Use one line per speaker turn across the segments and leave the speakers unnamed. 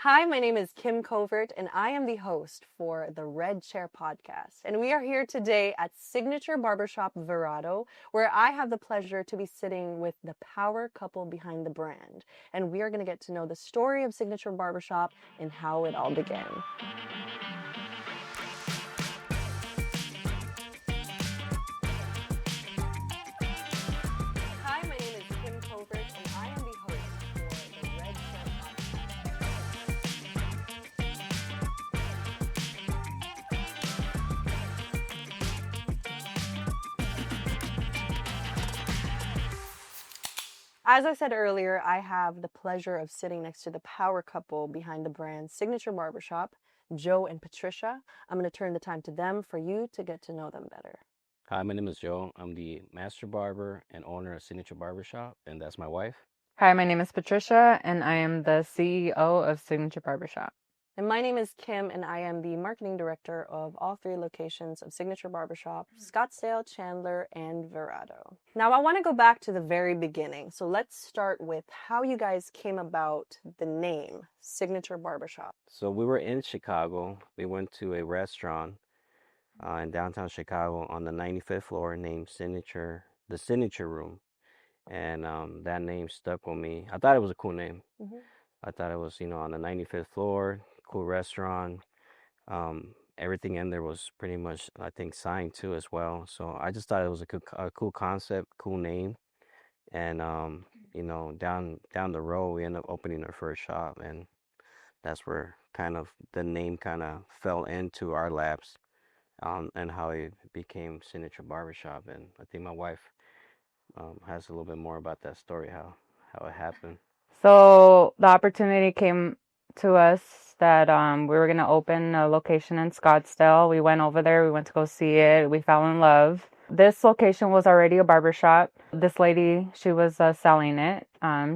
Hi, my name is Kim Covert, and I am the host for the Red Chair podcast. And we are here today at Signature Barbershop Verado, where I have the pleasure to be sitting with the power couple behind the brand. And we are going to get to know the story of Signature Barbershop and how it all began. Hi, my name is Kim Covert, and I am the host for the Red Chair podcast. As I said earlier, I have the pleasure of sitting next to the power couple behind the brand Signature Barbershop, Joe and Patricia. I'm going to turn the time to them for you to get to know them better.
Hi, my name is Joe. I'm the master barber and owner of Signature Barbershop, and that's my wife.
Hi, my name is Patricia, and I am the CEO of Signature Barbershop.
And my name is Kim, and I am the marketing director of all three locations of Signature Barbershop, Scottsdale, Chandler, and Verado. Now, I want to go back to the very beginning. So let's start with how you guys came about the name Signature Barbershop.
So we were in Chicago. We went to a restaurant in downtown Chicago on the 95th floor named the Signature Room. And that name stuck with me. I thought it was a cool name.
Mm-hmm.
I thought it was, on the 95th floor, cool restaurant. Everything in there was pretty much, I think, signed too as well. So I just thought it was a cool concept, cool name. And down the road, we ended up opening our first shop, and that's where kind of the name kind of fell into our laps, and how it became Signature Barbershop. And I think my wife has a little bit more about that story, how it happened.
So the opportunity came to us that we were going to open a location in Scottsdale. We went over there. We went to go see it. We fell in love. This location was already a barbershop. This lady, she was selling it.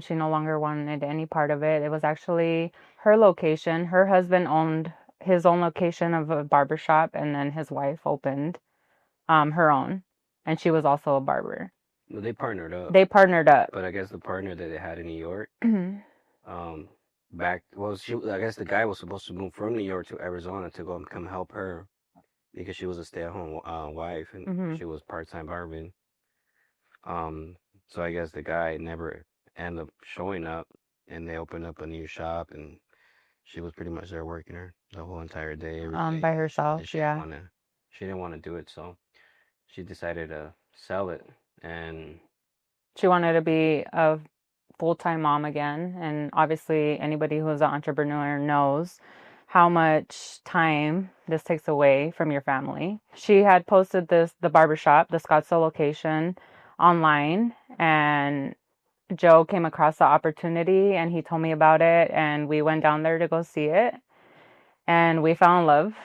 She no longer wanted any part of it. It was actually her location. Her husband owned his own location of a barbershop, and then his wife opened her own. And she was also a barber.
Well, they partnered up.
But
I guess the partner that they had in New York,
Mhm.
I guess the guy was supposed to move from New York to Arizona to go and come help her because she was a stay-at-home wife and
Mhm.
she was part-time barbering. So I guess the guy never ended up showing up, and they opened up a new shop, and she was pretty much there working her the whole entire day, every day.
By herself,
And she didn't want to do it, so she decided to sell it, and
She wanted to be a full-time mom again, and obviously anybody who is an entrepreneur knows how much time this takes away from your family. She had posted the barbershop, the Scottsdale location, online, and Joe came across the opportunity and he told me about it, and we went down there to go see it, and we fell in love.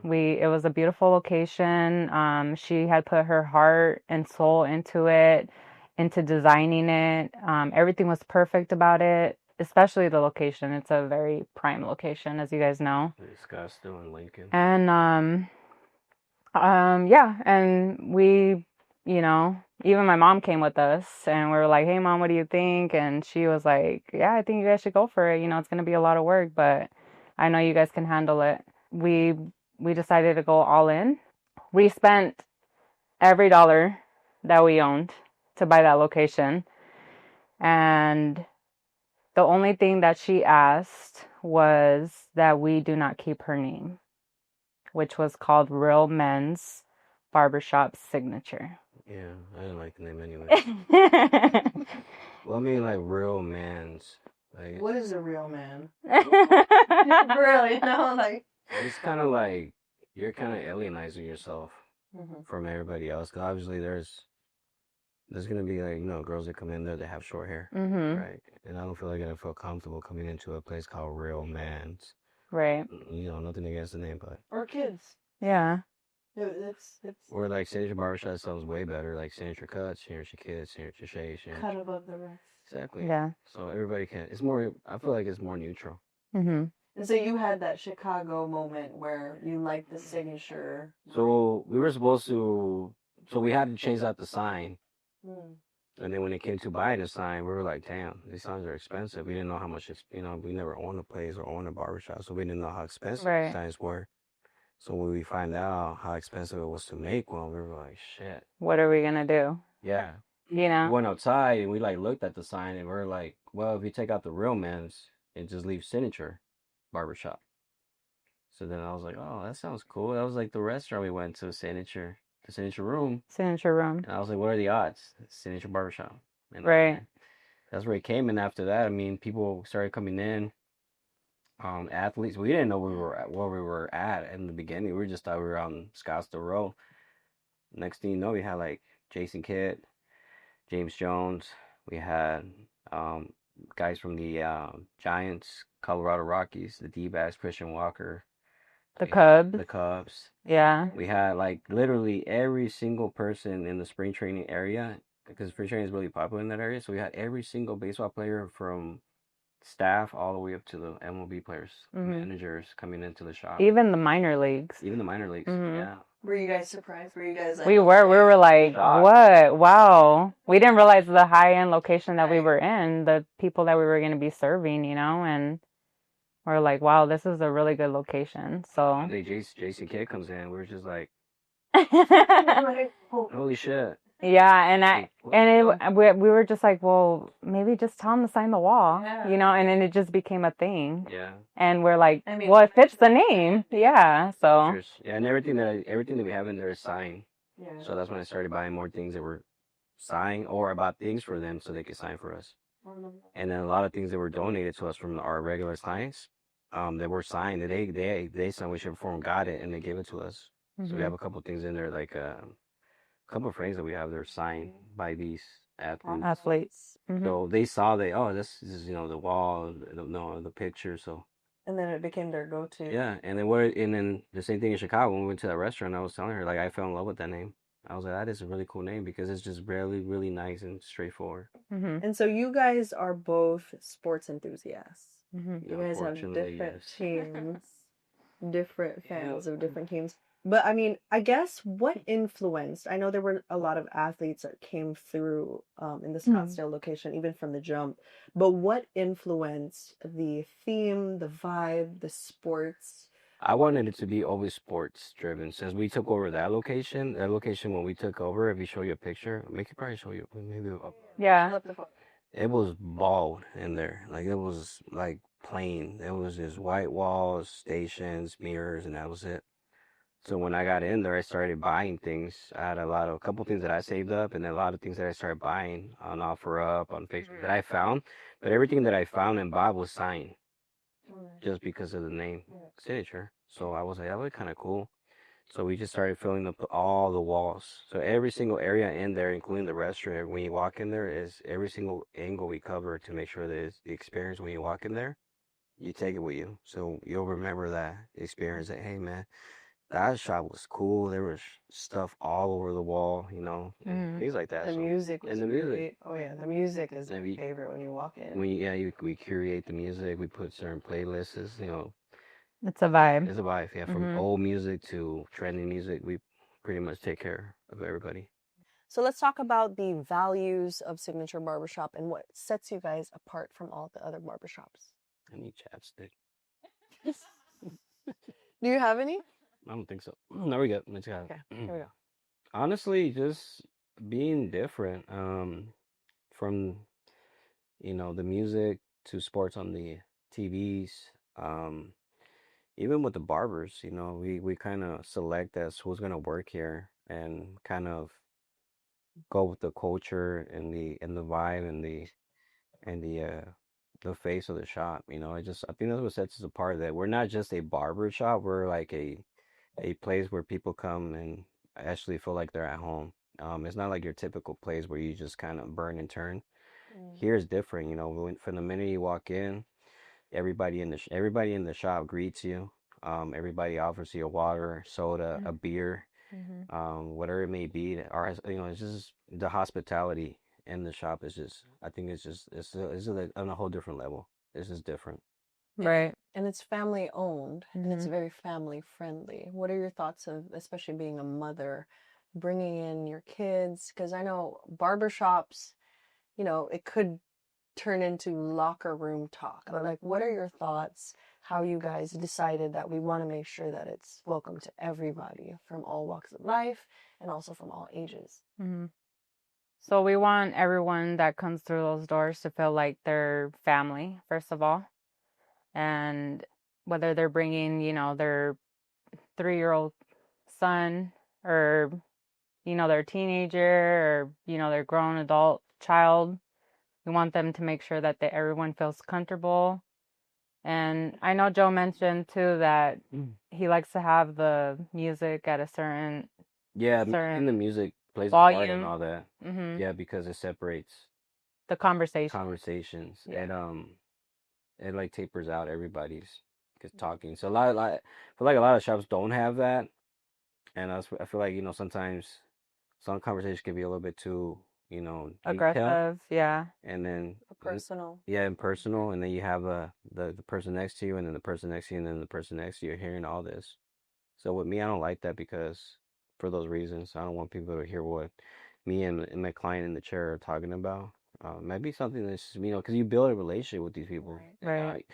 It was a beautiful location. She had put her heart and soul into it, into designing it. Everything was perfect about it, especially the location. It's a very prime location, as you guys know.
Scottsdale and Lincoln.
And yeah, and we, even my mom came with us, and we were like, "Hey, Mom, what do you think?" And she was like, "Yeah, I think you guys should go for it. It's gonna be a lot of work, but I know you guys can handle it." We decided to go all in. We spent every dollar that we owned to buy that location. And the only thing that she asked was that we do not keep her name, which was called Real Men's Barbershop Signature.
Yeah, I didn't like the name anyway. Well, I mean, like, real man's. Like,
What is a real man? Really? No, like.
It's kind of like you're kind of alienizing yourself from everybody else. 'Cause obviously, there's gonna be like girls that come in there that have short hair, right? And I don't feel like I feel comfortable coming into a place called Real Man's.
Right.
Nothing against the name, but
Or kids.
Yeah.
It's
or like Signature Barbershop sounds way better. Like Signature Cuts, Signature Kids, Signature Shades.
cut above the rest.
Exactly.
Yeah.
So everybody can. It's more. I feel like it's more neutral.
And so you had that Chicago moment where you liked the signature.
So we were supposed to. So we had to change out the sign. And then when it came to buying a sign, we were like, damn, these signs are expensive. We didn't know how much it's, we never owned a place or owned a barbershop, so we didn't know how expensive
Right.
signs were. So when we find out how expensive it was to make one, we were like, shit.
What are we gonna do?
Yeah.
You
We
know?
went outside and we like looked at the sign and we are like, well, if you take out the real men's and just leave Signature Barbershop. So then I was like, oh, that sounds cool. That was like the restaurant we went to, Signature, the Signature Room.
Signature room.
And I was like, what are the odds? Signature Barbershop. And
Right.
that's where it came. And after that, I mean, people started coming in. Athletes. We didn't know where we were at in the beginning. We just thought we were on Scottsdale Road. Next thing you know, we had like Jason Kidd, James Jones. We had um, guys from the Giants, Colorado Rockies, the D-backs, Christian Walker,
The Cubs.
the Cubs.
Yeah.
We had like literally every single person in the spring training area because spring training is really popular in that area. So we had every single baseball player from staff all the way up to the MLB players, managers coming into the shop.
Even the minor leagues.
Even the minor leagues. Yeah.
Were you guys surprised? Were you guys like,
We were like, what? Wow. We didn't realize the high end location that we were in, the people that we were going to be serving, and we're like, wow, this is a really good location. So
Jason Kidd comes in, we're just like,
like,
holy shit.
Yeah, we were just like, well, maybe just tell him to sign the wall, and then it just became a thing.
Yeah.
And we're like, well, it fits the name. Yeah. So.
Yeah, and everything that we have in there is signed. Yeah. So that's when I started buying more things that were signed, or I bought things for them so they could sign for us. And then a lot of things that were donated to us from our regular clients, that were signed. That they signed, we should perform, got it, and they gave it to us. So we have a couple things in there, like a couple of frames that we have that are signed by these athletes. So they saw this is the wall, the picture. So.
And then it became their go-to.
Yeah, and then the same thing in Chicago when we went to that restaurant. I was telling her, like, I fell in love with that name. I was like, that is a really cool name because it's just really, really nice and straightforward.
And so you guys are both sports enthusiasts. You guys have different teams, different fans of different teams. But I mean, I guess what influenced, I know there were a lot of athletes that came through in the Scottsdale location, even from the jump, but what influenced the theme, the vibe, the sports?
I wanted it to be always sports driven. Since we took over that location when we took over, if we show you a picture, we could probably show you, maybe.
Yeah.
It was bald in there. Like, it was like plain. It was just white walls, stations, mirrors, and that was it. So when I got in there, I started buying things. I had a couple things that I saved up, and then a lot of things that I started buying on OfferUp, on Facebook that I found. But everything that I found and bought was signed, just because of the name Signature. So I was like, that was kind of cool. So we just started filling up all the walls. So every single area in there, including the restaurant, when you walk in there, is every single angle we cover to make sure that it's the experience when you walk in there. You take it with you, so you'll remember that experience. That, hey man, that shop was cool. There was stuff all over the wall, things like that.
The music was
great.
Oh yeah, the music is my favorite when you walk in.
We curate the music. We put certain playlists.
It's a vibe.
It's a vibe. Yeah, from old music to trending music, we pretty much take care of everybody.
So let's talk about the values of Signature Barbershop and what sets you guys apart from all the other barbershops.
I need chapstick.
Do you have any?
I don't think so. No, we're good. Let's go.
Okay, here we go.
Honestly, just being different. From the music to sports on the TVs. Even with the barbers, we kind of select as who's gonna work here and kind of go with the culture and the vibe and the face of the shop. I think that's what sets us apart. That we're not just a barber shop. We're like a place where people come and actually feel like they're at home. It's not like your typical place where you just kind of burn and turn. Here's different. From the minute you walk in, everybody in the shop greets you. Everybody offers you a water, soda, a beer, whatever it may be. It's just the hospitality in the shop is just. I think it's on a whole different level. It's just different.
Right.
And it's family owned, and it's very family friendly. What are your thoughts of, especially being a mother, bringing in your kids? Because I know barbershops, it could turn into locker room talk. But like, what are your thoughts? How you guys decided that we want to make sure that it's welcome to everybody from all walks of life and also from all ages.
Mm-hmm. So we want everyone that comes through those doors to feel like they're family, first of all. And whether they're bringing, their 3-year-old son or, their teenager or, their grown adult child, we want them to make sure that everyone feels comfortable. And I know Joe mentioned too that he likes to have the music at a certain
and the music plays a part in
volume.
all that.
Mm-hmm.
Yeah, because it separates
The conversations.
and it like tapers out everybody's talking. So I feel like a lot of shops don't have that, and I feel like sometimes some conversations can be a little bit too detailed,
Aggressive, yeah.
and then
Personal.
yeah, and personal, and then you have the person next to you, and then the person next to you, and then the person next to you hearing all this. So with me, I don't like that because for those reasons, I don't want people to hear what me and my client in the chair are talking about. Maybe something that's because you build a relationship with these people.
Right.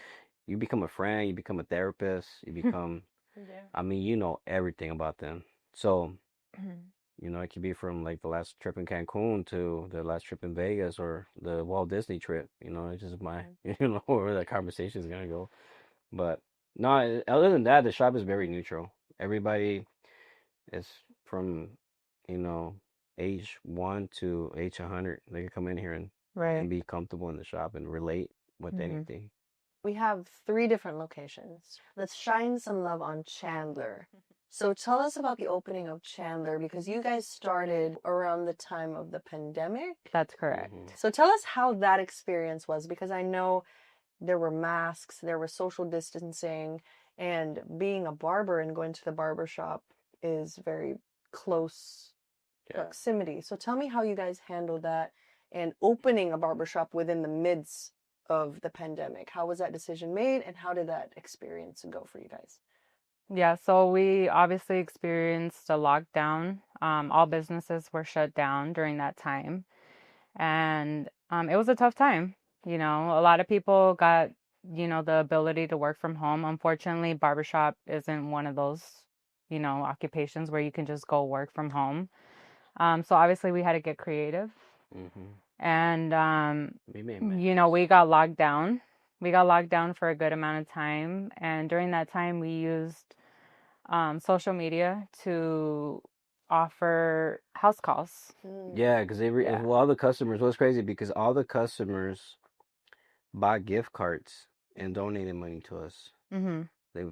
You become a friend, you become a therapist, you become. I mean, you know everything about them. So it could be from like the last trip in Cancun to the last trip in Vegas or the Walt Disney trip. It's just where that conversation is gonna go. But no, other than that, the shop is very neutral. Everybody is from, you know, age 1 to age 100. They can come in here and
Right.
be comfortable in the shop and relate with anything.
We have 3 different locations. Let's shine some love on Chandler. So tell us about the opening of Chandler because you guys started around the time of the pandemic.
That's correct.
So tell us how that experience was because I know there were masks, there was social distancing, and being a barber and going to the barber shop is very close proximity. So tell me how you guys handled that and opening a barbershop within the midst of the pandemic. How was that decision made and how did that experience go for you guys?
Yeah, so we obviously experienced a lockdown. All businesses were shut down during that time. And it was a tough time. A lot of people got, the ability to work from home. Unfortunately, barbershop isn't one of those, occupations where you can just go work from home. So obviously we had to get creative. And, we got locked down. We got locked down for a good amount of time. And during that time, we used social media to offer house calls.
Yeah, because all the customers, what's crazy, because all the customers bought gift cards and donated money to us.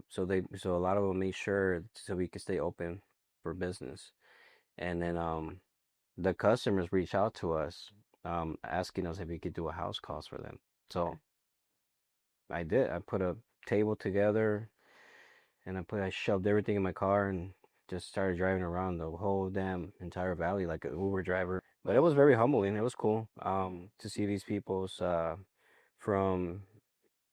So a lot of them made sure so we could stay open for business. And then the customers reached out to us asking us if we could do a house calls for them. So I did. I put a table together and I shoved everything in my car and just started driving around the whole damn entire valley like an Uber driver. But it was very humbling. It was cool to see these people's from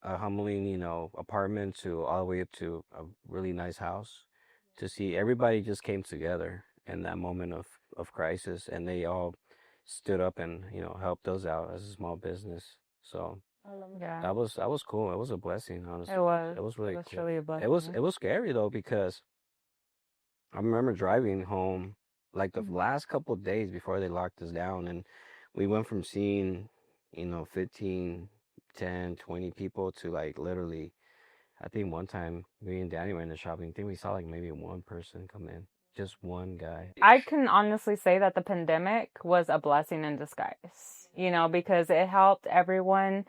a humbling, apartment to all the way up to a really nice house. To see everybody just came together in that moment of crisis, and they all stood up and helped us out as a small business. So
Yeah,
that was cool. It was a blessing, honestly.
it was.
It was really
It was
cool.
truly a blessing.
It was scary though because I remember driving home like the last couple of days before they locked us down, and we went from seeing 15, 10, 20 people to like literally, I think one time me and Danny were in the shopping. I think we saw like maybe one person come in, just one guy.
I can honestly say that the pandemic was a blessing in disguise, because it helped everyone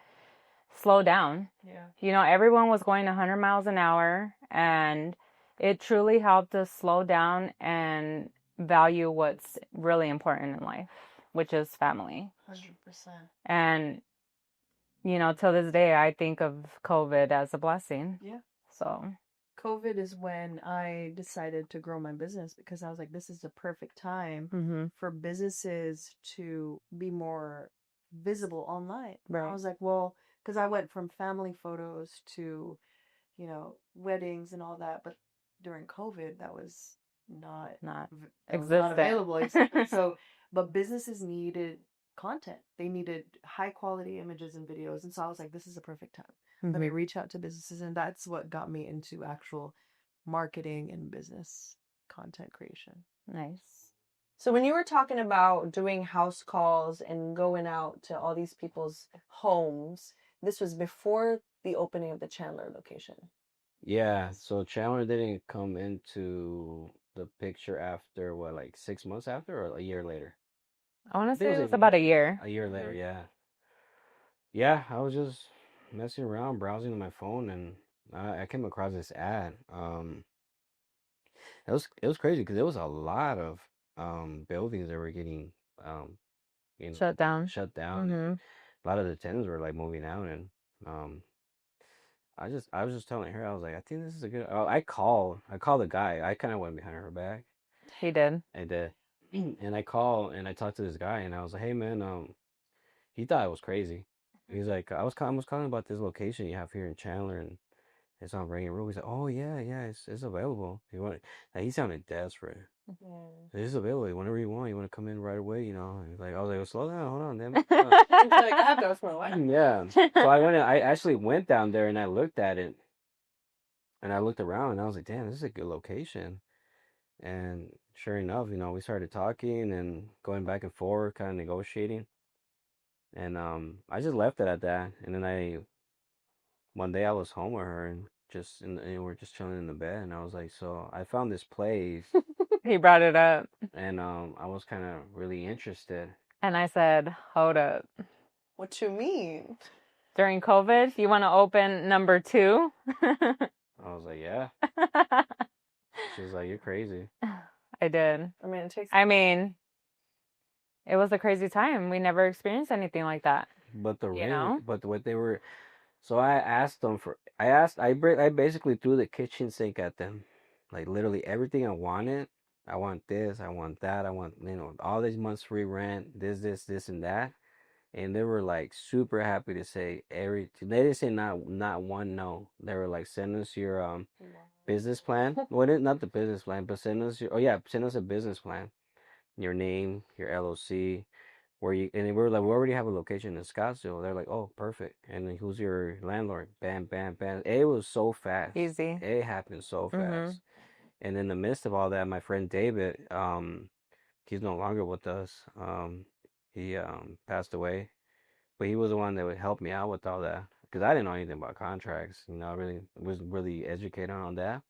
slow down. Yeah. Everyone was going 100 miles an hour, and it truly helped us slow down and value what's really important in life, which is family.
100%.
And, till this day, I think of COVID as a blessing.
Yeah.
So
COVID is when I decided to grow my business because I was like, this is the perfect time for businesses to be more visible online. Right. I was like, well, because I went from family photos to, weddings and all that, but during COVID, that was not
not
that was not
existent.
available. Exactly. So, but businesses needed content. They needed high quality images and videos. And so I was like, this is a perfect time. Let me reach out to businesses. And that's what got me into actual marketing and business content creation.
Nice.
So when you were talking about doing house calls and going out to all these people's homes, this was before the opening of the Chandler location.
Yeah, so Chandler didn't come into the picture after what, like 6 months after or a year later?
I want
I
to
think it
say
was
it
a
was about a year.
year later, yeah. Yeah, I was just messing around, browsing on my phone, and I came across this ad. It was crazy because there was a lot of buildings that were getting um
Shut down.
shut down.
Mm-hmm.
A lot of the tenants were like moving out, and um I was just telling her, I was like, I think this is a good. Oh, I called the guy. I kind of went behind her back.
He did.
I did, and I called and I talked to this guy, and I was like, hey man, he thought it was crazy. He's like, I was calling about this location you have here in Chandler, and it's on Ring and Rule. He's like, oh yeah, it's available. You want? Like, he sounded desperate. It's available whenever you want. You want to come in right away, you know? And I was like, well, slow down, hold on, damn it.
He's like, I have to ask my wife.
Yeah. So I actually went down there and I looked at it and I looked around and I was like, damn, this is a good location. And sure enough, you know, we started talking and going back and forth, kind of negotiating. And I just left it at that. And then one day I was home with her and and we're just chilling in the bed. And I was like, so I found this place.
He brought it up.
And I was kind of really interested.
And I said, hold up.
What you mean?
During COVID, you want to open number 2?
I was like, yeah. She was like, you're crazy.
I did.
I
mean, it was a crazy time. We never experienced anything like that.
But
But
what they were, so I asked them I basically threw the kitchen sink at them. Like literally everything I wanted. I want this, I want that, I want, all these months free rent, this, and that. And they were like super happy to say everything. They didn't say not one no. They were like, send us your business plan. Well, not the business plan, but send us a business plan. Your name, your LOC, and we were like, we already have a location in Scottsdale. They're like, oh, perfect. And then who's your landlord? Bam, bam, bam. It was so fast.
Easy.
It happened so fast. And in the midst of all that, my friend David, he's no longer with us. He passed away, but he was the one that would help me out with all that because I didn't know anything about contracts. You know, I really was really educated on that,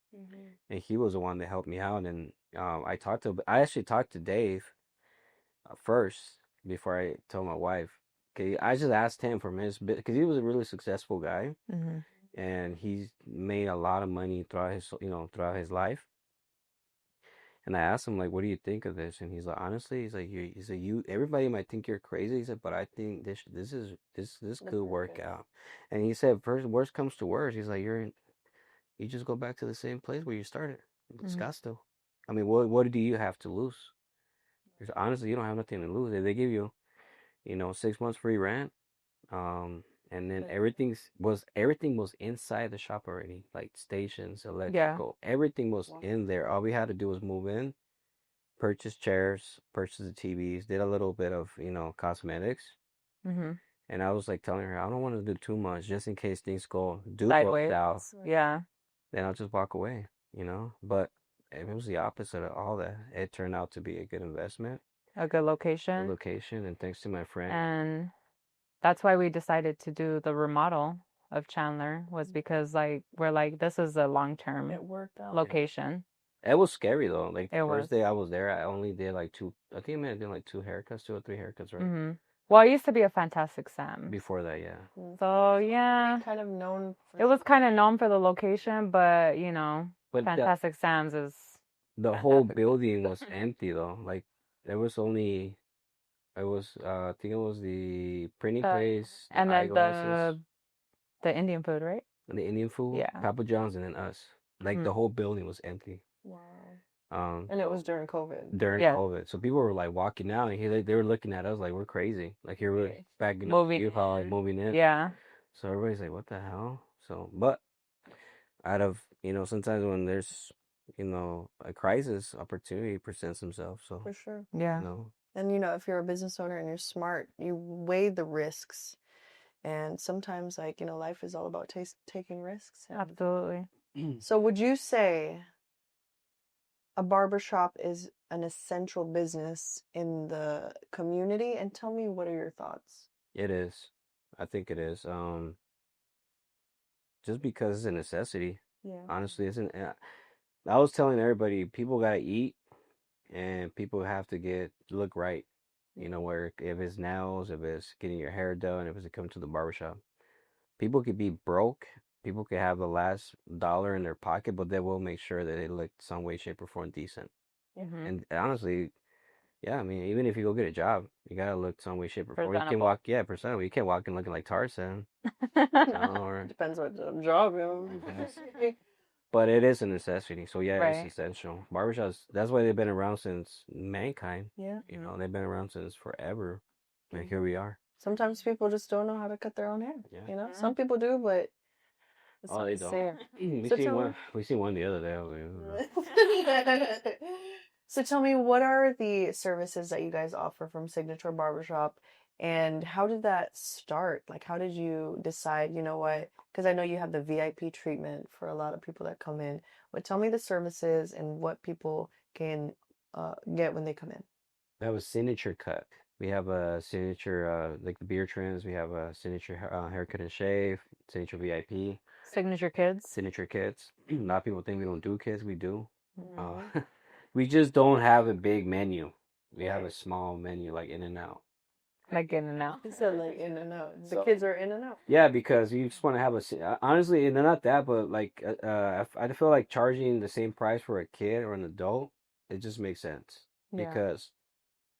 and he was the one that helped me out. And I actually talked to Dave first before I told my wife. Okay, I just asked him from his bit because he was a really successful guy, and he's made a lot of money throughout his life. And I asked him like, "What do you think of this?" And he's like, "Honestly, he said, you everybody might think you're crazy." He said, "But I think this could work out." And he said, "First, worst comes to worst, he's like, you just go back to the same place where you started, Scottsdale. I mean, what do you have to lose? Because honestly, you don't have nothing to lose. If they give you, 6 months free rent, and then everything was inside the shop already, like stations, electrical, everything was in there. All we had to do was move in, purchase chairs, purchase the TVs, did a little bit of cosmetics, and I was like telling her I don't want to do too much just in case things go south.
Yeah.
Then I'll just walk away, But it was the opposite of all that. It turned out to be a good investment,
A good location.
and thanks to my friend.
And that's why we decided to do the remodel of Chandler, was because we're like, this is a long-term location.
It was scary though. Like the
It
first
was.
day I was there, I only did like two. I think I may have done like 2 or 3 haircuts, right?
Well, it used to be a Fantastic Sam.
Before that, yeah.
So yeah,
Kind of known.
it was kind of known for the location, but
But
Fantastic Sam's is
the whole
fantastic.
building was empty though. Like there was only, I think it was the printing place, the
and then
eyeglasses,
the Indian food, right?
and the Indian food,
Yeah.
Papa John's, and then us. Like the whole building was empty.
Wow. And it was during COVID.
During
Yeah.
COVID, so people were like walking out, and they were looking at us like we're crazy. Like here we're back in moving in.
Yeah.
So everybody's like, "What the hell?" So, but out of sometimes when there's a crisis, opportunity presents himself. So
For sure.
Yeah.
And, you know, if you're a business owner and you're smart, you weigh the risks. And sometimes, like, you know, life is all about taking risks. And
Absolutely.
so would you say a barbershop is an essential business in the community? And tell me, what are your thoughts?
It is. I think it is. Just because it's a necessity.
Yeah.
Honestly, isn't. I was telling everybody, people gotta eat, and people have to look right. You know, where if it's nails, if it's getting your hair done, if it's coming to the barbershop. People could be broke. People could have the last dollar in their pocket, but they will make sure that they look some way, shape, or form decent.
Mm-hmm.
And honestly, yeah, I mean, even if you go get a job, you gotta look some way, shape, or form. You can
Presentable.
walk, yeah, presentable. You can't walk in looking like Tarzan, or
Depends what job,
but it is a necessity. So yeah, it's
Right.
essential. Barbershops, that's why they've been around since mankind.
Yeah.
You know, they've been around since forever. And here we are.
Sometimes people just don't know how to cut their own hair.
Yeah.
You know,
Yeah.
some people do, but it's
Oh,
not
they
the
don't.
same.
We
So
seen
tell
one. We seen one the other day.
So tell me, what are the services that you guys offer from Signature Barbershop, and how did that start? Like, how did you decide, you know what? Because I know you have the VIP treatment for a lot of people that come in. But tell me the services and what people can get when they come in.
That was signature cut. We have a signature, like the beard trims. We have a signature haircut and shave, signature VIP,
Signature kids.
signature kits. A lot of people think we don't do kits. We do.
Mhm.
We just don't have a big menu. We have a small menu, like in and out.
Like in and out.
It said like in and out. The
So
kids are in and out.
yeah, because you just want to have honestly, and not that, but like I feel like charging the same price for a kid or an adult, it just makes sense
Yeah.
because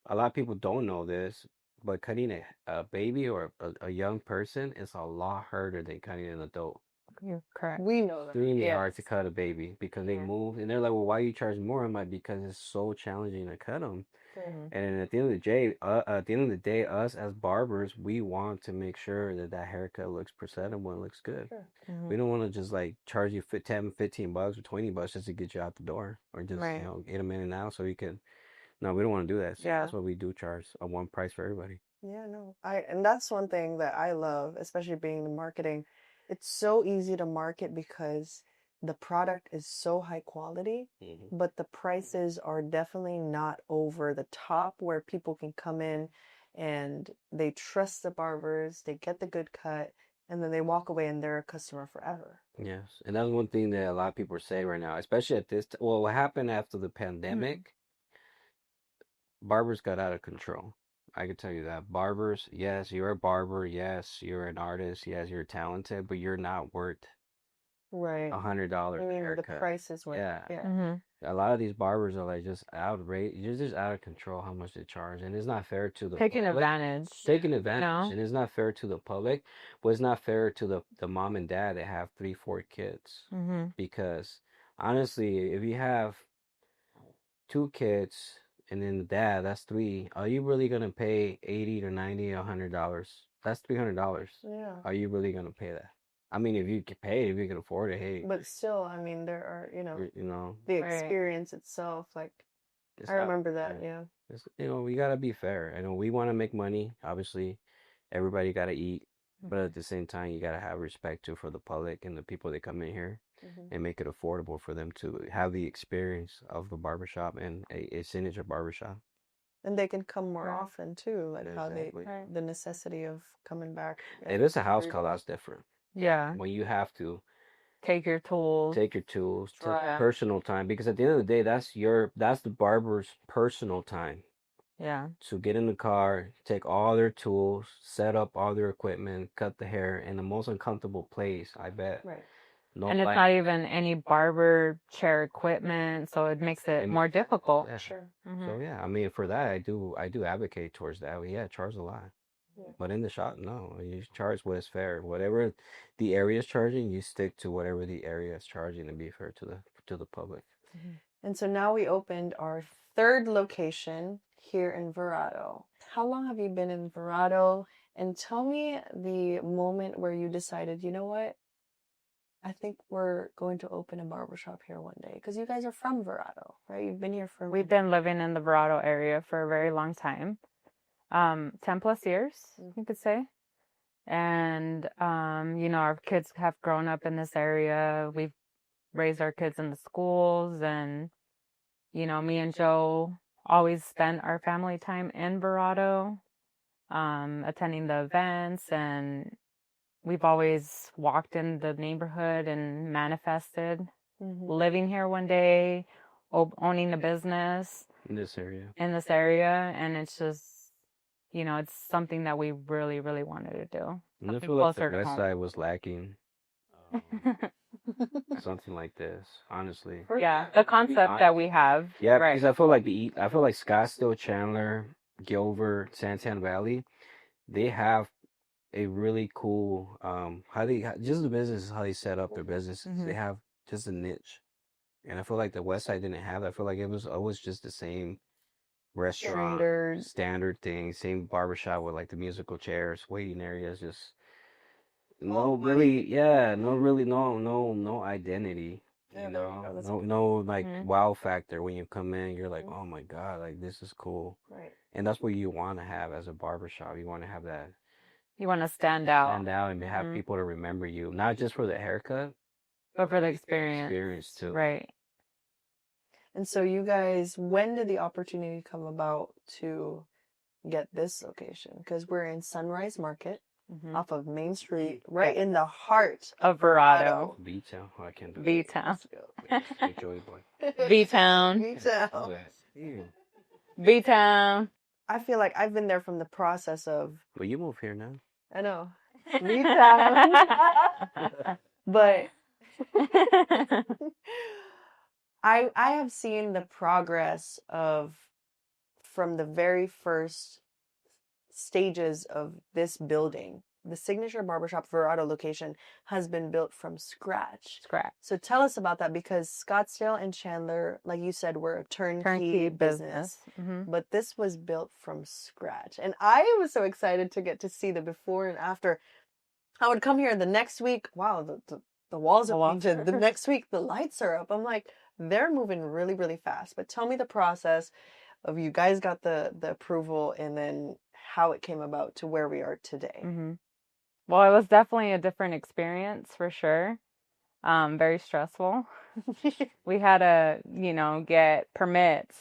a lot of people don't know this, but cutting a baby or a young person is a lot harder than cutting an adult.
You're correct.
We know that.
Extremely
Yes.
hard to cut a baby because they
Yeah.
move, and they're like, "Well, why you charge more?" I'm like, "Because it's so challenging to cut them."
Mhm.
And then at the end of the day, us as barbers, we want to make sure that that haircut looks presentable and looks good.
Sure.
Mhm.
We don't want to just like charge you 10, 15 bucks or 20 bucks just to get you out the door or just,
Right.
get them in and out so you can. No, we don't want to do that. So
Yeah.
that's why we do charge a one price for everybody.
Yeah, no. And that's one thing that I love, especially being in marketing. It's so easy to market because the product is so high quality, but the prices are definitely not over the top where people can come in and they trust the barbers, they get the good cut, and then they walk away and they're a customer forever.
Yes, and that's one thing that a lot of people say right now, especially at this. Well, what happened after the pandemic? Barbers got out of control. I can tell you that. Barbers, yes, you're a barber. Yes, you're an artist. Yes, you're talented, but you're not worth
Right.
$100
I
a
mean, the
haircut.
prices were,
Yeah,
yeah.
Mhm.
a lot of these barbers are like just outraged. You're just out of control how much they charge, and it's not fair to the
Taking
public.
advantage.
Taking advantage,
No.
and it's not fair to the public, but it's not fair to the mom and dad that have 3, 4 kids.
Mhm.
Because honestly, if you have 2 kids and then the dad, that's three. Are you really gonna pay 80 to 90, $100? That's $300.
Yeah.
Are you really gonna pay that? I mean, if you can pay it, if you can afford it, hey,
But still, I mean, there are,
you know,
the
Right.
experience itself. Like,
it's
I
not,
remember that, yeah.
we gotta be fair. I know we want to make money. Obviously, everybody gotta eat, but at the same time, you gotta have respect too for the public and the people that come in here, and make it affordable for them to have the experience of the barbershop and a signature barbershop.
And they can come more
Right.
often too, like how
Exactly.
Right.
the necessity of coming back.
If it's a house
every
call,
day.
that's different.
Yeah.
When you have to
Take your tools.
take your tools to
Right.
personal time, because at the end of the day, that's the barber's personal time
Yeah.
to get in the car, take all their tools, set up all their equipment, cut the hair in the most uncomfortable place, I bet.
Right.
No
And it's
light.
not even any barber chair equipment, so it makes it more difficult.
Yeah.
Sure.
So yeah, I mean, for that, I do advocate towards that. Yeah, charge a lot.
Yeah.
But in the shop, no, you charge what is fair. Whatever the area is charging, you stick to whatever the area is charging to be fair to the public.
And so now we opened our third location here in Verado. How long have you been in Verado? And tell me the moment where you decided, you know what? I think we're going to open a barbershop here one day because you guys are from Verado, right? You've been here for
We've been living in the Verado area for a very long time. 10 plus years, you could say. And, our kids have grown up in this area. We've raised our kids in the schools, and, me and Joe always spent our family time in Verado, attending the events, and we've always walked in the neighborhood and manifested living here one day, owning a business
in this area.
And it's just, it's something that we really, really wanted to do.
And I
Something
feel like the
closer to
west
home.
side was lacking something like this, honestly.
Yeah, the concept that we have.
Yeah,
right.
because I feel like Scottsdale, Chandler, Gilbert, Santan Valley, they have a really cool just the business, how they set up their businesses. They have just a niche, and I feel like the west side didn't have that. I feel like it was always just the same restaurant standard thing, same barbershop with like the musical chairs, waiting areas, just no identity. No like wow factor when you come in. You're like, oh my God, like this is cool.
Right.
And that's what you want to have as a barbershop. You want to have that.
You want to stand out.
And have people to remember you, not just for the haircut,
but for the experience.
Experience too.
Right.
And so you guys, when did the opportunity come about to get this location? Because we're in Sunrise Market off of Main Street, right in the heart
of Verado.
B-Town. Oh, I can't do
B-Town.
Joey boy.
B-Town.
B-Town.
B-Town.
I feel like I've been there from the process of...
Well, you move here now.
I know. B-Town. But... I have seen the progress of from the very first stages of this building. The Signature Barbershop Verado location has been built from scratch. So tell us about that, because Scottsdale and Chandler, like you said, were a turnkey business. But this was built from scratch. And I was so excited to get to see the before and after. I would come here the next week. Wow, the walls are painted. The next week, the lights are up. I'm like, they're moving really, really fast. But tell me the process of you guys got the approval and then how it came about to where we are today.
Well, it was definitely a different experience for sure. Very stressful. We had to, get permits,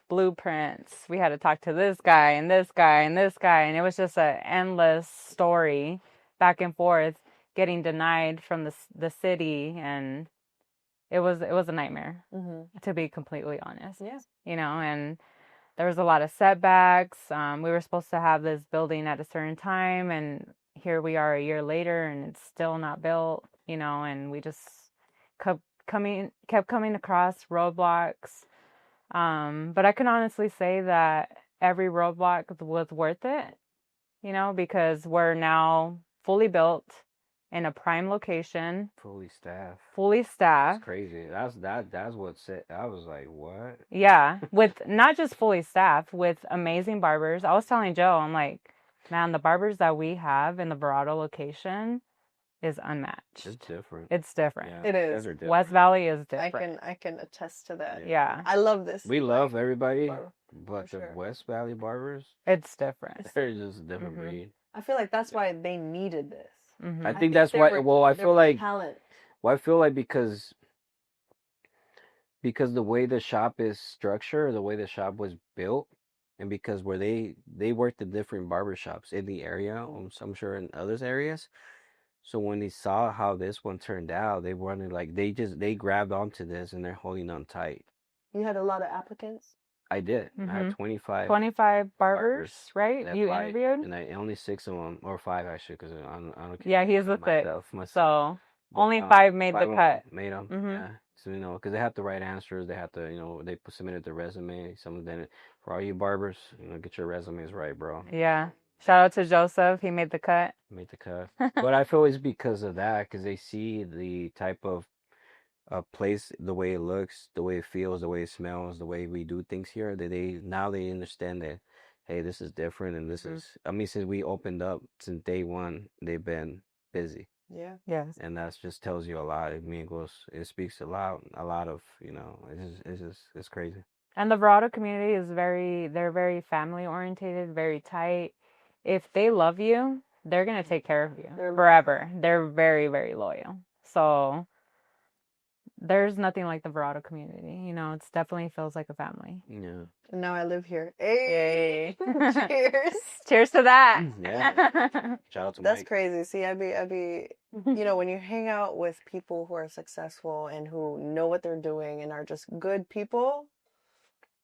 blueprints. We had to talk to this guy and this guy and this guy. And it was just an endless story back and forth, getting denied from the city, and it was a nightmare, to be completely honest.
Yeah.
And there was a lot of setbacks. We were supposed to have this building at a certain time, and here we are a year later, and it's still not built. And we just kept coming across roadblocks. But I can honestly say that every roadblock was worth it. Because we're now fully built in a prime location.
Fully staffed.
It's
crazy. That's what said. I was like, what?
Yeah. With not just fully staffed, with amazing barbers. I was telling Joe, I'm like, man, the barbers that we have in the Verado location is unmatched.
It's different.
Yeah, it is.
West Valley is different.
I can attest to that.
Yeah.
I love this.
We love everybody, but the West Valley barbers,
it's different.
They're just a different breed.
I feel like that's why they needed this.
I think that's why. Well, I feel like
talent.
Well, I feel like because the way the shop is structured, the way the shop was built, and because where they worked at different barbershops in the area, I'm sure in others areas. So when they saw how this one turned out, they wanted they grabbed onto this and they're holding on tight.
You had a lot of applicants?
I did. I had 25
barbers, right? You interviewed?
And only 6 of them, or 5 actually, because I don't.
Yeah, he's the
myself.
So only 5 made the cut.
Made them. Yeah. So because they have the right answers, they have to they submitted their resume. Some of them, for all you barbers, get your resumes right, bro.
Yeah. Shout out to Joseph. He made the cut.
But I feel it's because of that, because they see the type of place, the way it looks, the way it feels, the way it smells, the way we do things here, that they understand that, hey, this is different, and this is, I mean, since we opened up, since day one, they've been busy.
Yeah.
Yes.
And that just tells you a lot. I mean, it speaks a lot of, it's crazy.
And the Verado community is they're very family orientated, very tight. If they love you, they're going to take care of you forever. They're very, very loyal. So there's nothing like the Verado community. You know, it's definitely feels like a family.
Yeah.
And now I live here. Hey. Cheers.
Cheers to that.
Yeah. Shout out to
That's
Mike.
crazy. See, I'd be, you know, when you hang out with people who are successful and who know what they're doing and are just good people,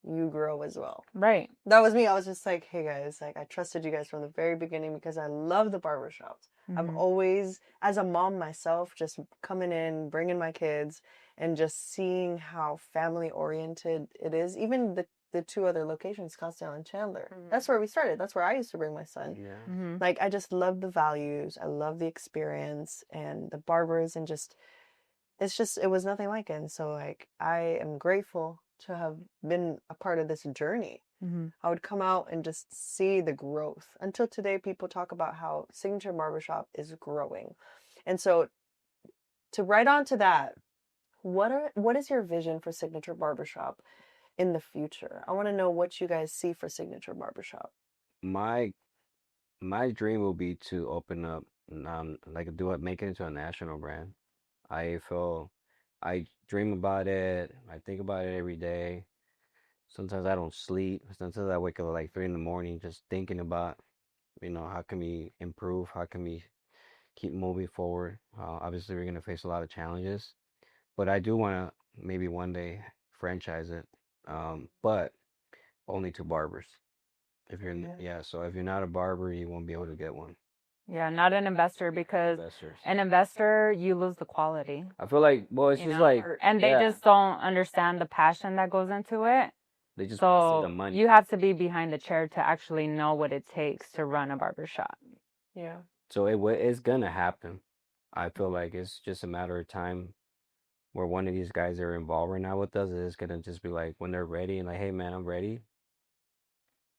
you grow as well.
Right.
That was me. I was just like, hey guys, like I trusted you guys from the very beginning because I love the barbershops. I've always, as a mom myself, just coming in, bringing my kids, and just seeing how family oriented it is. Even the two other locations, Scottsdale and Chandler. That's where we started. That's where I used to bring my son.
Yeah.
Like I just love the values. I love the experience and the barbers and just it was nothing like it. And so like I am grateful to have been a part of this journey. I would come out and just see the growth. Until today, people talk about how Signature Barbershop is growing. And so to write on to that, what is your vision for Signature Barbershop in the future? I want to know what you guys see for Signature Barbershop.
My my dream will be to open up, make it into a national brand. I feel, I dream about it. I think about it every day. Sometimes I don't sleep. Sometimes I wake up at like 3 in the morning just thinking about, how can we improve? How can we keep moving forward? Obviously, we're gonna face a lot of challenges, but I do want to maybe one day franchise it, but only to barbers. If you're, yeah, so if you're not a barber, you won't be able to get one.
Yeah, not an investor because
Investors.
an investor, you lose the quality.
I feel like, well, it's
You
just
know?
like,
And they
yeah,
just don't understand the passion that goes into it.
they just want to see
So
the money.
you have to be behind the chair to actually know what it takes to run a barbershop.
Yeah.
So it's gonna happen. I feel like it's just a matter of time where one of these guys that are involved right now with us is gonna just be like, when they're ready and like, hey man, I'm ready.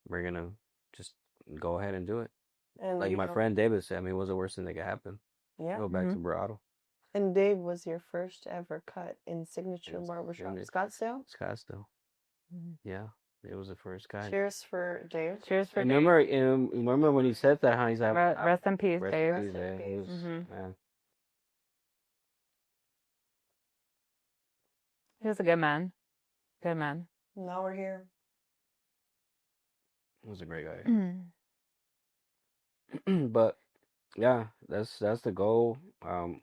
We're gonna just go ahead and do it.
And
Like
you
my
know,
friend David said, I mean, what's the worst thing that could happen?
yeah.
Go back to Bravado.
And Dave was your first ever cut in Signature
Yes,
Barbershop,
in
Scottsdale.
Scottsdale. Yeah, it was the first guy.
Cheers for Dave.
Cheers for Dave.
Remember when he said that, huh? He's like,
Rest in peace,
rest
Dave.
in peace, man. He was, man.
He was a good man. Good man.
Now we're here.
He was a great guy. But yeah, that's the goal.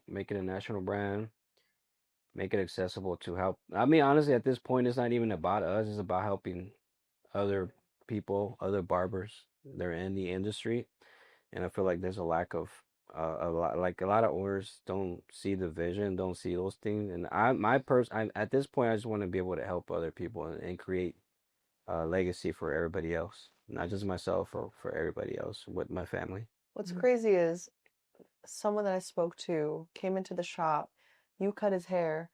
Make it a national brand, make it accessible to help. I mean, honestly, at this point, it's not even about us. It's about helping other people, other barbers. They're in the industry, and I feel like there's a lack of a lot of owners don't see the vision, don't see those things. And I'm at this point, I just want to be able to help other people and create a legacy for everybody else, not just myself, for everybody else with my family.
What's crazy is someone that I spoke to came into the shop. You cut his hair,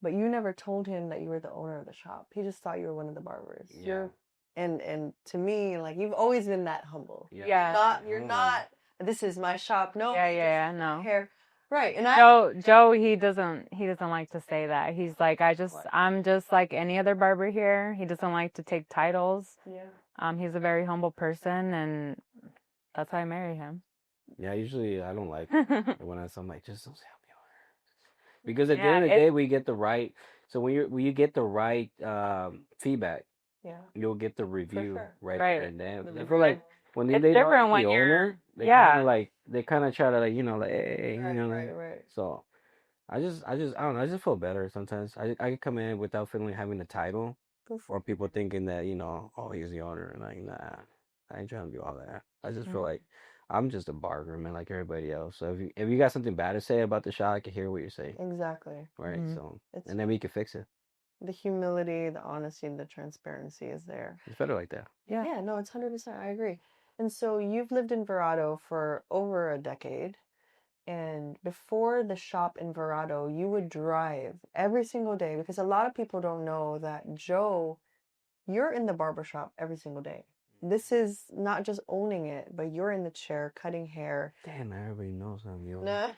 but you never told him that you were the owner of the shop. He just thought you were one of the barbers.
Yeah.
And to me, like you've always been that humble.
Yeah.
You're not. This is my shop. No.
Yeah. No.
Hair. Right. And
Joe, he doesn't like to say that. He's like, I'm just like any other barber here. He doesn't like to take titles.
Yeah.
He's a very humble person, and that's why I married him.
Yeah, usually I don't like when I'm like, just don't say I'm the owner. Because at the end of the day, we get the right. So when you get the right feedback, you'll get the review right there and then. I feel like when they don't like the owner, they kind of try to like hey,
Right.
So I don't know. I just feel better sometimes. I can come in without feeling having a title, or people thinking that oh, he's the owner, and like, nah, I ain't trying to do all that. I just feel like I'm just a barber, man, like everybody else. So if you got something bad to say about the shop, I can hear what you're saying.
Exactly.
Right. So and then we can fix it.
The humility, the honesty, and the transparency is there.
It's better like that.
Yeah. No, it's 100%. I agree. And so you've lived in Verado for over a decade. And before the shop in Verado, you would drive every single day because a lot of people don't know that Joe, you're in the barbershop every single day. This is not just owning it, but you're in the chair cutting hair.
Damn, everybody knows I'm the owner.
No.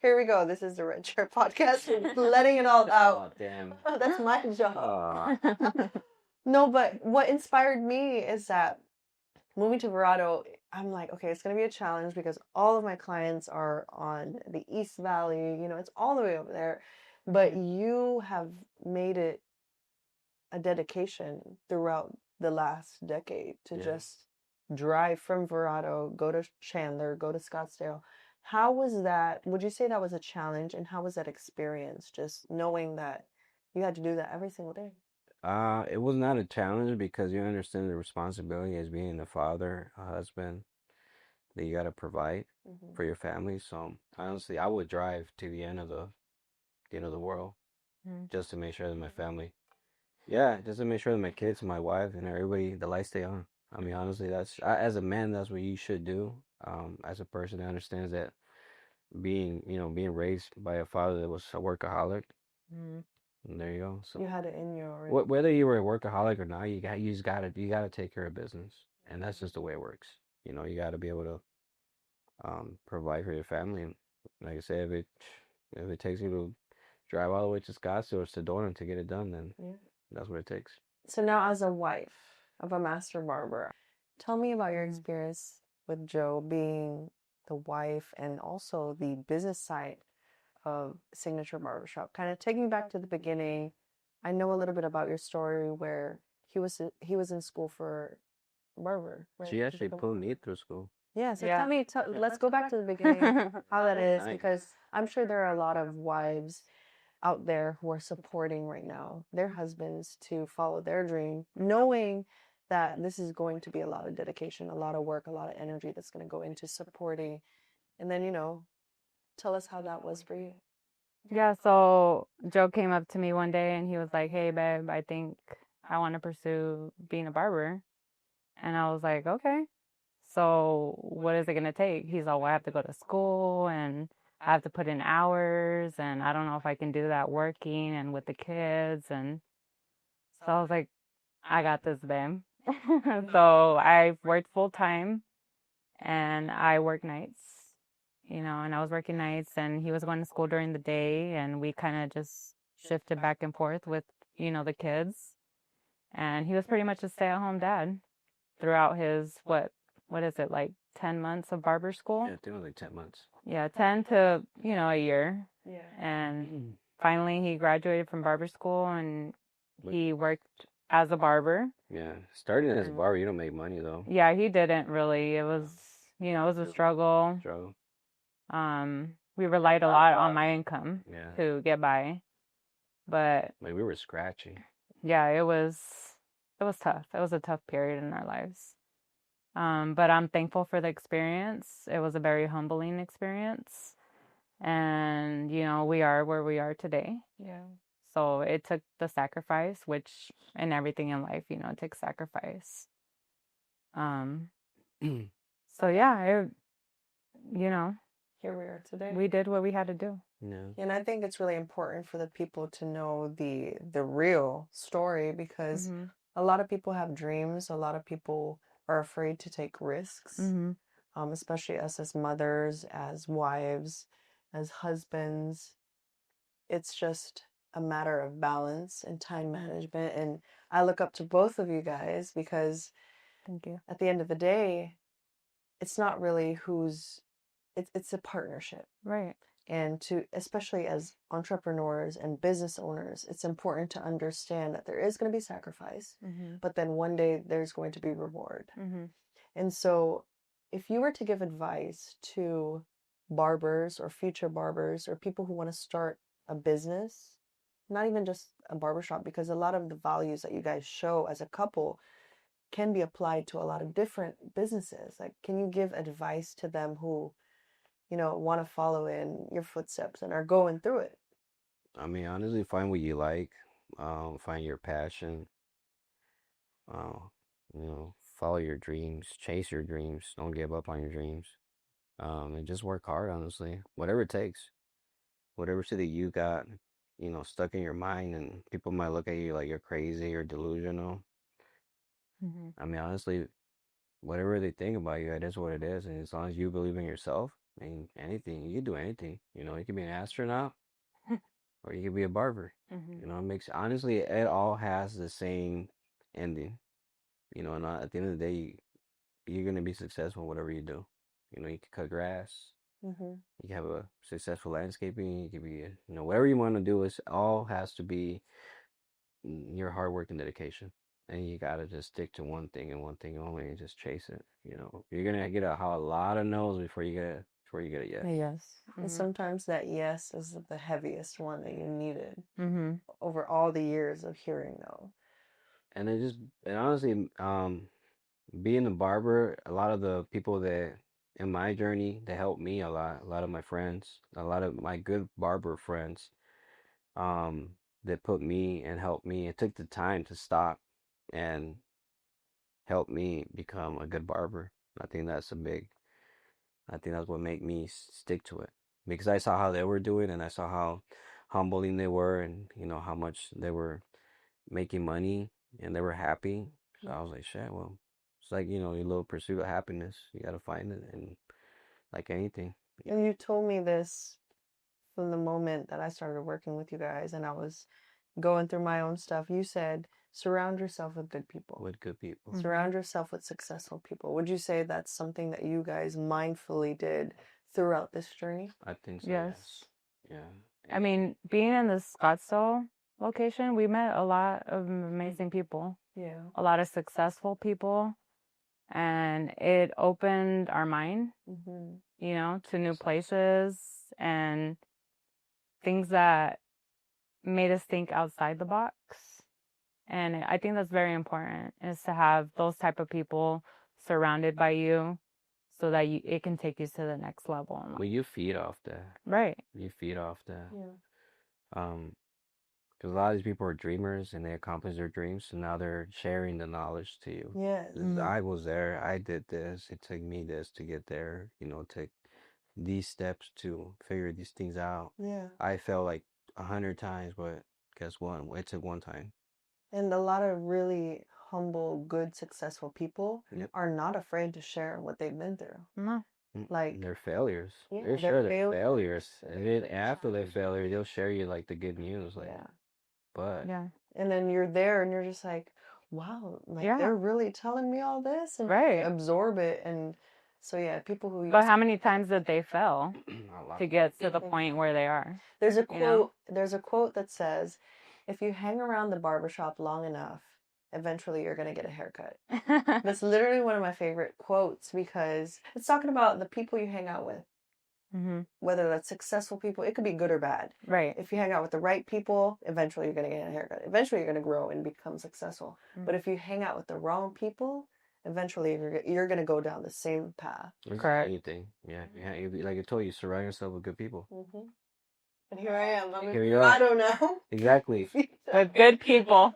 Here we go. This is the Red Chair podcast. Letting it all out.
Oh, damn.
That's my job.
Aw.
No, but what inspired me is that moving to Verado, I'm like, okay, it's going to be a challenge because all of my clients are on the East Valley. You know, it's all the way over there. But you have made it a dedication throughout the last decade to
Yeah.
just drive from Verado, go to Chandler, go to Scottsdale. How was that? Would you say that was a challenge? And how was that experience, just knowing that you had to do that every single day?
It was not a challenge because you understand the responsibility as being a father, a husband, that you got to provide for your family. So honestly, I would drive to the end of the world just to make sure that my family, yeah, just to make sure that my kids, my wife, and everybody, the lights stay on. I mean, honestly, as a man, that's what you should do. As a person that understands that being raised by a father that was a workaholic,
Mm.
and there you go. So
You had it in you already.
whether you were a workaholic or not, you just gotta take care of business, and that's just the way it works. You gotta be able to provide for your family, and like I say, if it takes you to drive all the way to Scottsdale or Sedona to get it done, then
Yeah.
that's what it takes.
So now, as a wife of a master barber, tell me about your
Mhm.
experience with Joe being the wife and also the business side of Signature Barbershop. Kind of taking back to the beginning, I know a little bit about your story where he was in school for barber, right?
She actually put me through school.
Yeah, so
Yeah.
let's go back to the beginning, how that is,
Nice.
because I'm sure there are a lot of wives out there who are supporting right now their husbands to follow their dream, knowing that this is going to be a lot of dedication, a lot of work, a lot of energy that's going to go into supporting. And then, tell us how that was for you.
Yeah, so Joe came up to me one day and he was like, "Hey, babe, I think I want to pursue being a barber." And I was like, "Okay. So what is it going to take?" He's like, "Well, I have to go to school and I have to put in hours and I don't know if I can do that working and with the kids." And so I was like, "I got this, babe." So I worked full time and I work nights, and I was working nights and he was going to school during the day and we kind of just shifted back and forth with, the kids. And he was pretty much a stay-at-home dad throughout his, what is it, like 10 months of barber school?
Yeah, I think it was like 10 months.
Yeah, 10 to, a year.
Yeah.
And finally he graduated from barber school and he worked as a barber.
Yeah, starting as a barber, you don't make money though.
Yeah, he didn't really. It was, it was a struggle.
Struggle.
We relied a lot on my income
Yeah.
to get by. But
Like we were scratchy.
yeah, it was tough. It was a tough period in our lives. But I'm thankful for the experience. It was a very humbling experience. And, we are where we are today.
Yeah.
So it took the sacrifice, which in everything in life, it takes sacrifice. So yeah,
Here we are today.
we did what we had to do.
Yeah.
And I think it's really important for the people to know the real story because
Mm-hmm.
a lot of people have dreams. A lot of people are afraid to take risks,
Mm-hmm.
Especially us as mothers, as wives, as husbands. It's just a matter of balance and time management. And I look up to both of you guys because
Thank you.
at the end of the day, it's not really it's a partnership.
Right.
And especially as entrepreneurs and business owners, it's important to understand that there is going to be sacrifice,
Mm-hmm.
but then one day there's going to be reward.
Mm-hmm.
And so if you were to give advice to barbers or future barbers or people who want to start a business, not even just a barbershop, because a lot of the values that you guys show as a couple can be applied to a lot of different businesses. Like, can you give advice to them who want to follow in your footsteps and are going through it?
I mean, honestly, find what you like. Find your passion. Follow your dreams. Chase your dreams. Don't give up on your dreams. And just work hard, honestly. Whatever it takes. Whatever city you got, stuck in your mind, and people might look at you like you're crazy or delusional.
Mm-hmm.
I mean, honestly, whatever they think about you, it is what it is. And as long as you believe in yourself, I mean, anything. You can do anything. You know, you can be an astronaut or you can be a barber.
Mhm.
You know, it makes honestly, it all has the same ending. You know, and at the end of the day, you're gonna be successful in whatever you do. You know, you can cut grass.
Mm-hmm.
You can have a successful landscaping. You can be, whatever you want to do. Is all has to be your hard work and dedication, and you gotta just stick to one thing and one thing only, and just chase it. You know, you're gonna get a lot of no's before you get a yes.
Yes.
And sometimes that yes is the heaviest one that you needed
Mm-hmm.
over all the years of hearing no.
And honestly, being a barber, a lot of the people that in my journey that helped me a lot of my friends, a lot of my good barber friends, um, that put me and helped me and took the time to stop and help me become a good barber. I think that's a big, I think that's what made me stick to it because I saw how they were doing and I saw how humbling they were and how much they were making money and they were happy. So I was like, shit, well, it's like, your little pursuit of happiness. You got to find it and like anything.
And you told me this from the moment that I started working with you guys and I was going through my own stuff. You said, surround yourself with good people.
With good people.
Surround yourself with successful people. Would you say that's something that you guys mindfully did throughout this journey?
I think so,
Yes.
Yeah.
I mean, being in the Scottsdale location, we met a lot of amazing people,
Yeah.
a lot of successful people, and it opened our mind, to new places and things that made us think outside the box. And I think that's very important, is to have those type of people surrounded by you so that it can take you to the next level in life.
Well, you feed off that.
Right.
You feed off that.
Yeah.
Because a lot of these people are dreamers and they accomplish their dreams, so now they're sharing the knowledge to you.
Yes.
I was there. I did this. It took me this to get there. Take these steps to figure these things out.
Yeah.
I felt like 100 times, but guess what? It took one time.
And a lot of really humble, good, successful people
Yep.
are not afraid to share what they've been through.
No.
Like
They're failures.
Yeah,
They're
they're
sure they're failures. And then after their
challenge.
failure, they'll share you like the good news. Like,
Yeah.
but
Yeah.
And then you're there and you're just like, wow, like they're really telling me all this and
Right.
absorb it. And so yeah, people who
But how many times did they fail
a lot.
to get to the point where they are?
There's a quote. There's a quote that says, "If you hang around the barbershop long enough, eventually you're gonna get a haircut." That's literally one of my favorite quotes because it's talking about the people you hang out with. Whether that's successful people, it could be good or bad.
Right.
If you hang out with the right people, eventually you're gonna get a haircut. Eventually you're gonna grow and become successful. But if you hang out with the wrong people, eventually you're gonna go down the same path.
Correct. Anything. Yeah. Like I told you, surround yourself with good people.
And here I am.
Here you are.
I don't know.
Exactly.
With good people.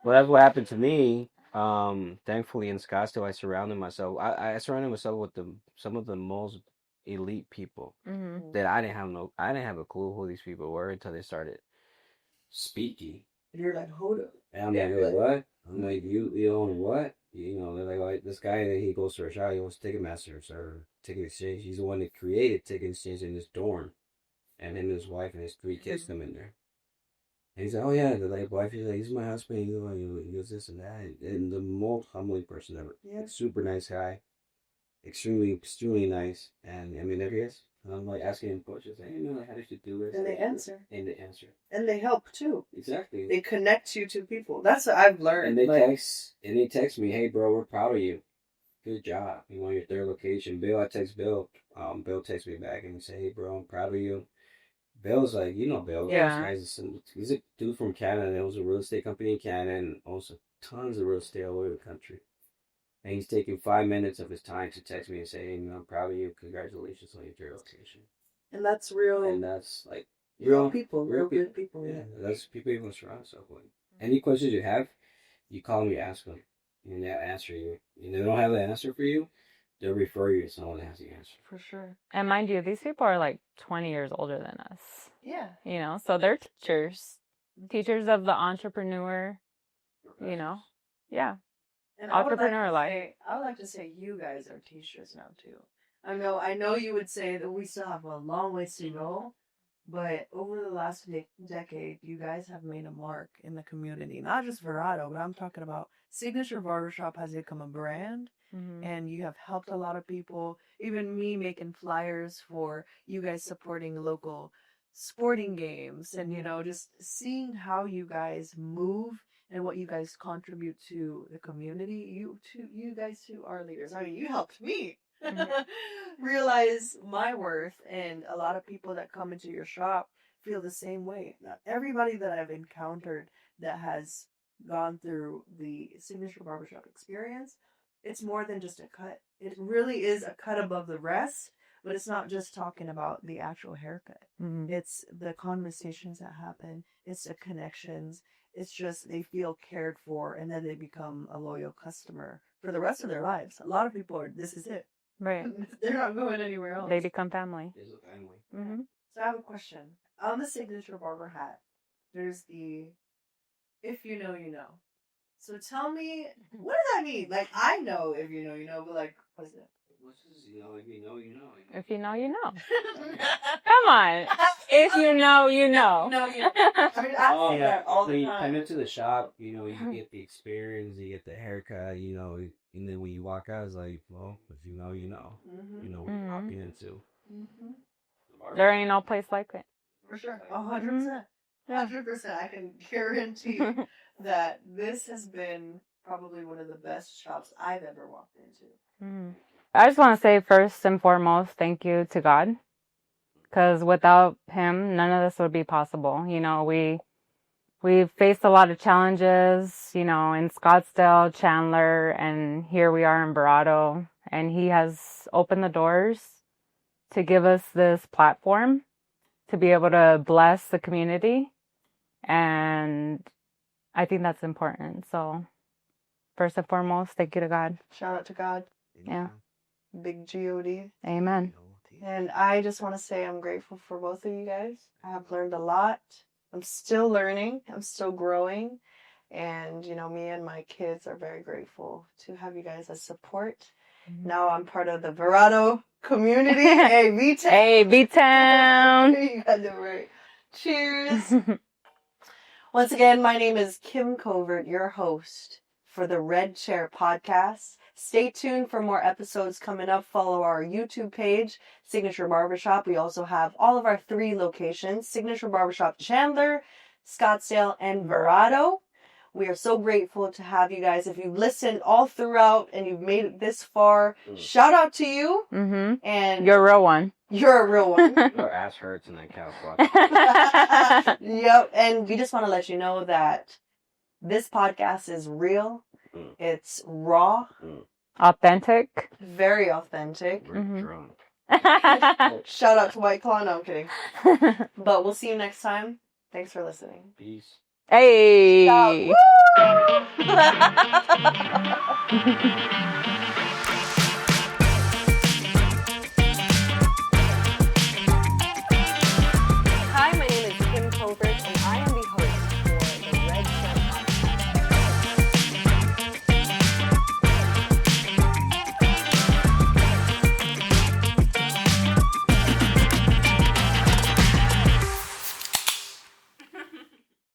Well, that's what happened to me. Thankfully in Scottsdale, I surrounded myself. I surrounded myself with some of the most elite people that I didn't have a clue who these people were until they started speaking.
And you're like, hold up.
And I'm like, what? I'm like, you own what? They're like, oh, this guy that he goes to a shop, he owns Ticketmaster or Ticket Exchange. He's the one that created Ticket Exchange in his dorm, and him and his wife and his 3 kids come in there. And he's like, oh yeah, the like wife. He's like, he's my husband. He goes this and that, and the most humbling person ever. Yeah. Super nice guy, extremely nice. And I mean, there he is. And I'm like asking him questions, like, hey, how did you do this?
And they answer.
And they answer.
And they help too.
Exactly.
They connect you to people. That's what I've learned.
And they text me, hey bro, we're proud of you. Good job. You want your 3rd location. Bill, I text Bill. Bill texts me back and he say, hey bro, I'm proud of you. Bill's like, Bill.
Yeah.
He's a dude from Canada that owns a real estate company in Canada and owns tons of real estate all over the country. And he's taking 5 minutes of his time to text me and say, hey, I'm proud of you. Congratulations on your 3rd location.
And that's real.
And that's like
real people. Real good people.
Yeah. That's people you want to surround yourself with. Any questions you have, you call them, you ask them. And they'll answer you. And they don't have the answer for you, they'll refer you to someone that has the answer.
For sure.
And mind you, these people are like 20 years older than us.
Yeah.
So they're teachers of the entrepreneur, yeah.
And
entrepreneur life.
I would like to say you guys are teachers now too. I know you would say that we still have a long ways to go, but over the last decade, you guys have made a mark in the community. Not just Verado, but I'm talking about Signature Barbershop has become a brand, and you have helped a lot of people. Even me making flyers for you guys supporting local sporting games, and just seeing how you guys move and what you guys contribute to the community. You guys too are leaders. I mean, you helped me realize my worth, and a lot of people that come into your shop feel the same way. Not everybody that I've encountered that has gone through the Signature Barbershop experience, it's more than just a cut. It really is a cut above the rest, but it's not just talking about the actual haircut. It's the conversations that happen. It's the connections. It's just they feel cared for, and then they become a loyal customer for the rest of their lives. A lot of people are, this is it.
Right.
They're not going anywhere else.
They become family.
It's a family.
So I have a question. On the Signature Barber hat, there's the if you know, you know. So tell me, what does that mean? Like, I know if you know, you know, but like, what is it?
What's this? If you know, you know.
If you know, you know. Come on. If you know, you know.
No, you know. I mean, I say that all
When
the
you
time.
come into the shop, you get the experience, you get the haircut, and then when you walk out, it's like, well, if you know, you know. You know what you're walking into.
There ain't no place like it.
For sure. 100%. 100%. I can guarantee that this has been probably one of the best shops I've ever walked into.
I just want to say first and foremost, thank you to God. Because without him, none of this would be possible. We've faced a lot of challenges, in Scottsdale, Chandler, and here we are in Verado. And he has opened the doors to give us this platform to be able to bless the community. And I think that's important. So first and foremost, thank you to God.
Shout out to God.
Yeah.
Big G-O-D.
Amen.
And I just want to say I'm grateful for both of you guys. I have learned a lot. I'm still learning. I'm still growing. And, me and my kids are very grateful to have you guys as support. Now I'm part of the Verado community. Hey, V-Town.
Hey, V-Town.
You got it right. Cheers. Once again, my name is Kim Covert, your host for the Red Chair podcast. Stay tuned for more episodes coming up. Follow our YouTube page, Signature Barbershop. We also have all of our 3 locations, Signature Barbershop Chandler, Scottsdale, and Verado. We are so grateful to have you guys. If you've listened all throughout and you've made it this far, shout out to you. And
you're a real one.
You're a real one.
Your ass hurts in that couch watch.
Yep. And we just want to let you know that this podcast is real. It's raw.
Authentic.
Very authentic.
We're drunk.
Shout out to White Claw. No, I'm kidding. But we'll see you next time. Thanks for listening.
Peace.
Hey.
Woo!